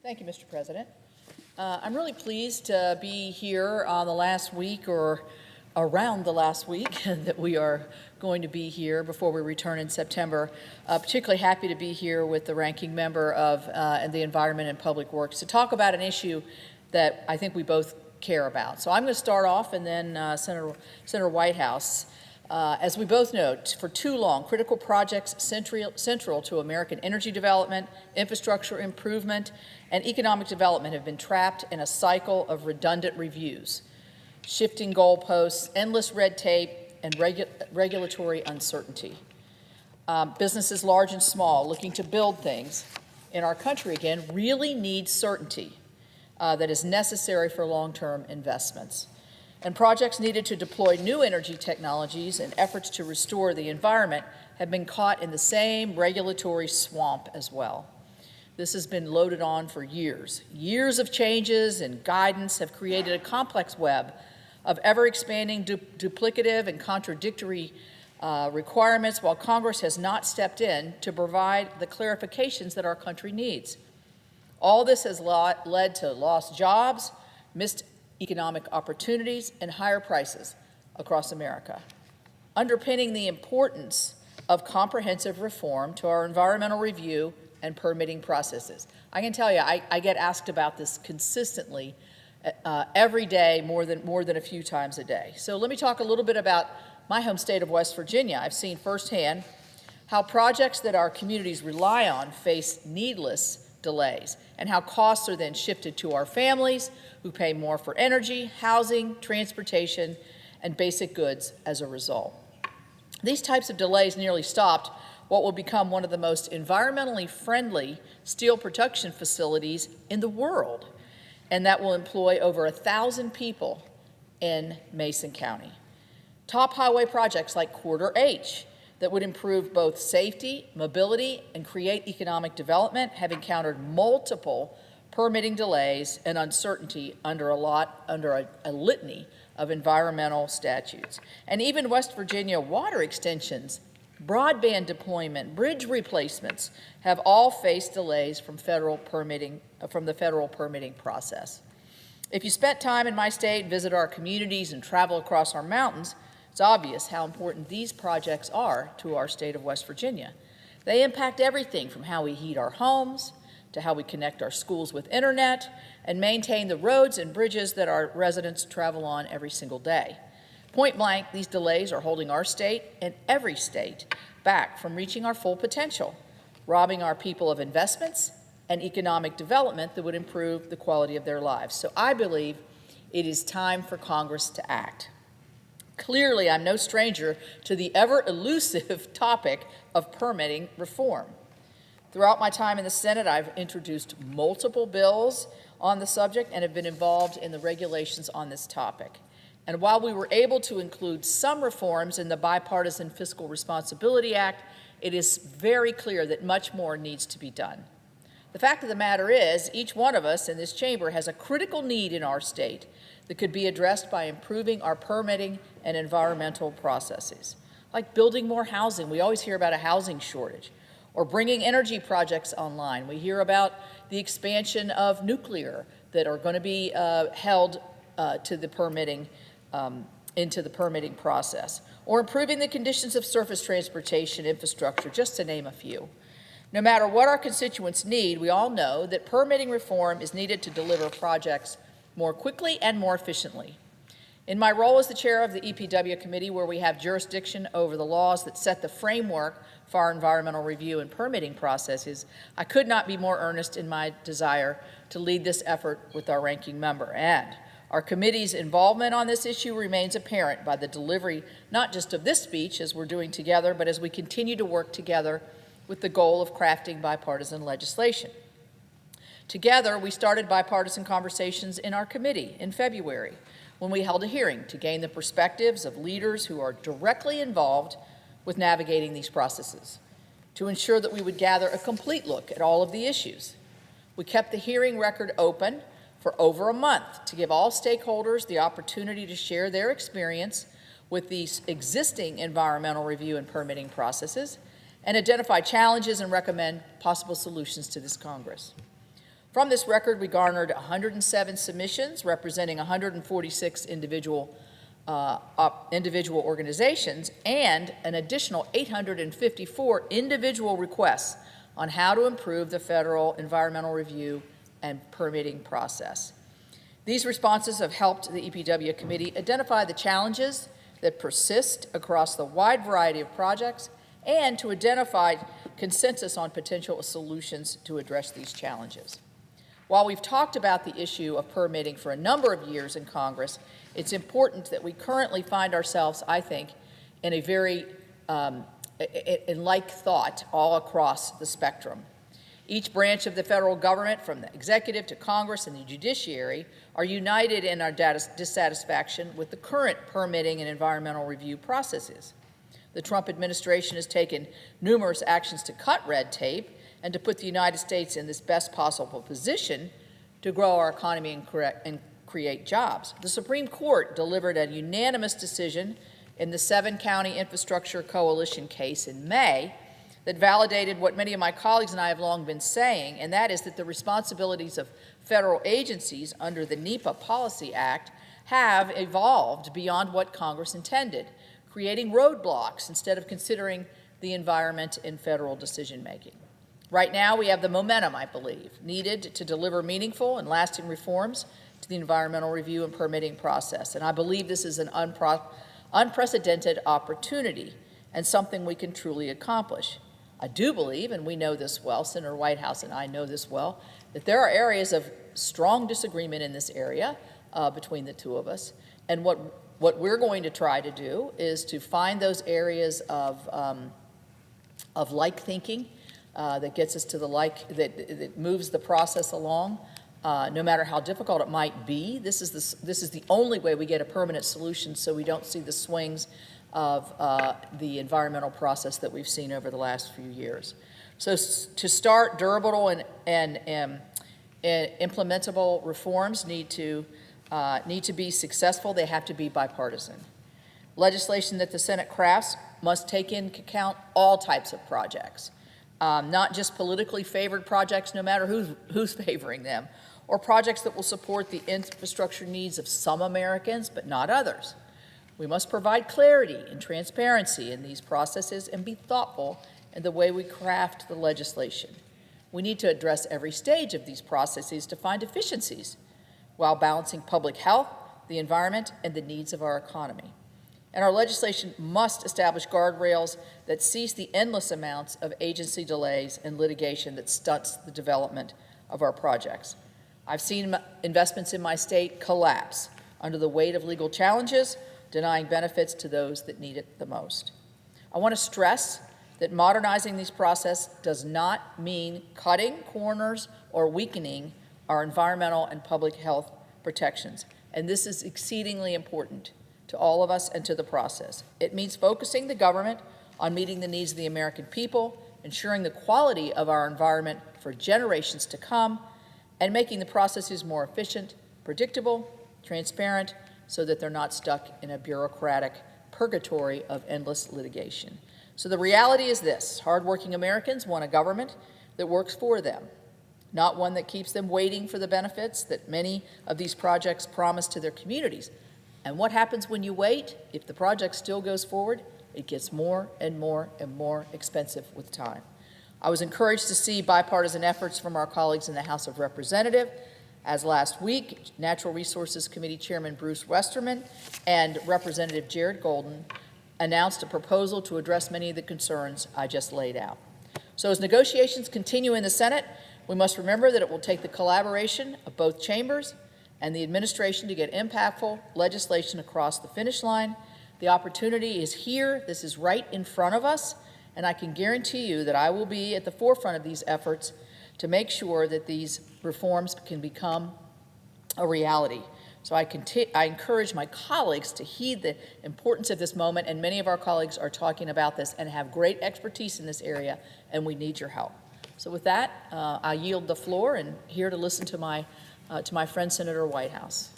Thank you, Mr. President. I'm really pleased to be here on the last week or around the last week that we are going to be here before we return in September. Particularly happy to be here with the ranking member of the Environment and Public Works to talk about an issue that I think we both care about. So I'm going to start off, and then Senator Whitehouse. As we both know, for too long, critical projects central to American energy development, infrastructure improvement, and economic development have been trapped in a cycle of redundant reviews, shifting goalposts, endless red tape, and regulatory uncertainty. Businesses large and small looking to build things in our country again really need certainty that is necessary for long-term investments. And projects needed to deploy new energy technologies and efforts to restore the environment have been caught in the same regulatory swamp as well. This has been loaded on for years. Years of changes and guidance have created a complex web of ever-expanding duplicative and contradictory requirements, while Congress has not stepped in to provide the clarifications that our country needs. All this has led to lost jobs, missed economic opportunities, and higher prices across America. Underpinning the importance of comprehensive reform to our environmental review and permitting processes. I can tell you, I get asked about this consistently every day, more than a few times a day. So let me talk a little bit about my home state of West Virginia. I've seen firsthand how projects that our communities rely on face needless delays, and how costs are then shifted to our families who pay more for energy, housing, transportation, and basic goods as a result. These types of delays nearly stopped what will become one of the most environmentally friendly steel production facilities in the world, and that will employ over 1,000 people in Mason County. Top highway projects like Corridor H that would improve both safety, mobility, and create economic development have encountered multiple permitting delays and uncertainty under a litany of environmental statutes. And even West Virginia water extensions, broadband deployment, bridge replacements have all faced delays from the federal permitting process. If you spent time in my state, visit our communities, and travel across our mountains, it's obvious how important these projects are to our state of West Virginia. They impact everything from how we heat our homes to how we connect our schools with internet and maintain the roads and bridges that our residents travel on every single day. Point blank, these delays are holding our state and every state back from reaching our full potential, robbing our people of investments and economic development that would improve the quality of their lives. So I believe it is time for Congress to act. Clearly, I'm no stranger to the ever-elusive topic of permitting reform. Throughout my time in the Senate, I've introduced multiple bills on the subject and have been involved in the regulations on this topic. And while we were able to include some reforms in the Bipartisan Fiscal Responsibility Act, it is very clear that much more needs to be done. The fact of the matter is, each one of us in this chamber has a critical need in our state that could be addressed by improving our permitting and environmental processes, like building more housing. We always hear about a housing shortage, or bringing energy projects online. We hear about the expansion of nuclear that are going to be held to the permitting, into the permitting process, or improving the conditions of surface transportation infrastructure, just to name a few. No matter what our constituents need, we all know that permitting reform is needed to deliver projects more quickly and more efficiently. In my role as the chair of the EPW committee, where we have jurisdiction over the laws that set the framework for our environmental review and permitting processes, I could not be more earnest in my desire to lead this effort with our ranking member. And our committee's involvement on this issue remains apparent by the delivery not just of this speech, as we're doing together, but as we continue to work together with the goal of crafting bipartisan legislation. Together, we started bipartisan conversations in our committee in February when we held a hearing to gain the perspectives of leaders who are directly involved with navigating these processes, to ensure that we would gather a complete look at all of the issues. We kept the hearing record open for over a month to give all stakeholders the opportunity to share their experience with these existing environmental review and permitting processes and identify challenges and recommend possible solutions to this Congress. From this record, we garnered 107 submissions representing 146 individual organizations and an additional 854 individual requests on how to improve the federal environmental review and permitting process. These responses have helped the EPW committee identify the challenges that persist across the wide variety of projects and to identify consensus on potential solutions to address these challenges. While we've talked about the issue of permitting for a number of years in Congress, it's important that we currently find ourselves, I think, in a very in like thought all across the spectrum. Each branch of the federal government, from the executive to Congress and the judiciary, are united in our dissatisfaction with the current permitting and environmental review processes. The Trump administration has taken numerous actions to cut red tape and to put the United States in this best possible position to grow our economy and create jobs. The Supreme Court delivered a unanimous decision in the 7-county infrastructure coalition case in May that validated what many of my colleagues and I have long been saying, and that is that the responsibilities of federal agencies under the NEPA Policy Act have evolved beyond what Congress intended, creating roadblocks instead of considering the environment in federal decision-making. Right now, we have the momentum, I believe, needed to deliver meaningful and lasting reforms to the environmental review and permitting process, and I believe this is an unprecedented opportunity and something we can truly accomplish. I do believe, and we know this well, Senator Whitehouse and I know this well, that there are areas of strong disagreement in this area between the two of us, and what we're going to try to do is to find those areas of like thinking that gets us to the that moves the process along, no matter how difficult it might be. This is the only way we get a permanent solution, so we don't see the swings of the environmental process that we've seen over the last few years. So to start, durable and implementable reforms need to be successful. They have to be bipartisan. Legislation that the Senate crafts must take into account all types of projects, not just politically favored projects, no matter who's favoring them, or projects that will support the infrastructure needs of some Americans, but not others. We must provide clarity and transparency in these processes and be thoughtful in the way we craft the legislation. We need to address every stage of these processes to find efficiencies while balancing public health, the environment, and the needs of our economy. And our legislation must establish guardrails that cease the endless amounts of agency delays and litigation that stunts the development of our projects. I've seen investments in my state collapse under the weight of legal challenges, denying benefits to those that need it the most. I want to stress that modernizing these processes does not mean cutting corners or weakening our environmental and public health protections. And this is exceedingly important to all of us and to the process. It means focusing the government on meeting the needs of the American people, ensuring the quality of our environment for generations to come, and making the processes more efficient, predictable, transparent, so that they're not stuck in a bureaucratic purgatory of endless litigation. So the reality is this: hardworking Americans want a government that works for them, not one that keeps them waiting for the benefits that many of these projects promise to their communities. And what happens when you wait? If the project still goes forward, it gets more and more and more expensive with time. I was encouraged to see bipartisan efforts from our colleagues in the House of Representatives, as last week, Natural Resources Committee Chairman Bruce Westerman and Representative Jared Golden announced a proposal to address many of the concerns I just laid out. So as negotiations continue in the Senate, we must remember that it will take the collaboration of both chambers and the administration to get impactful legislation across the finish line. The opportunity is here. This is right in front of us, and I can guarantee you that I will be at the forefront of these efforts to make sure that these reforms can become a reality. So I encourage my colleagues to heed the importance of this moment, and many of our colleagues are talking about this and have great expertise in this area, and we need your help. So with that, I yield the floor and here to listen to my friend Senator Whitehouse.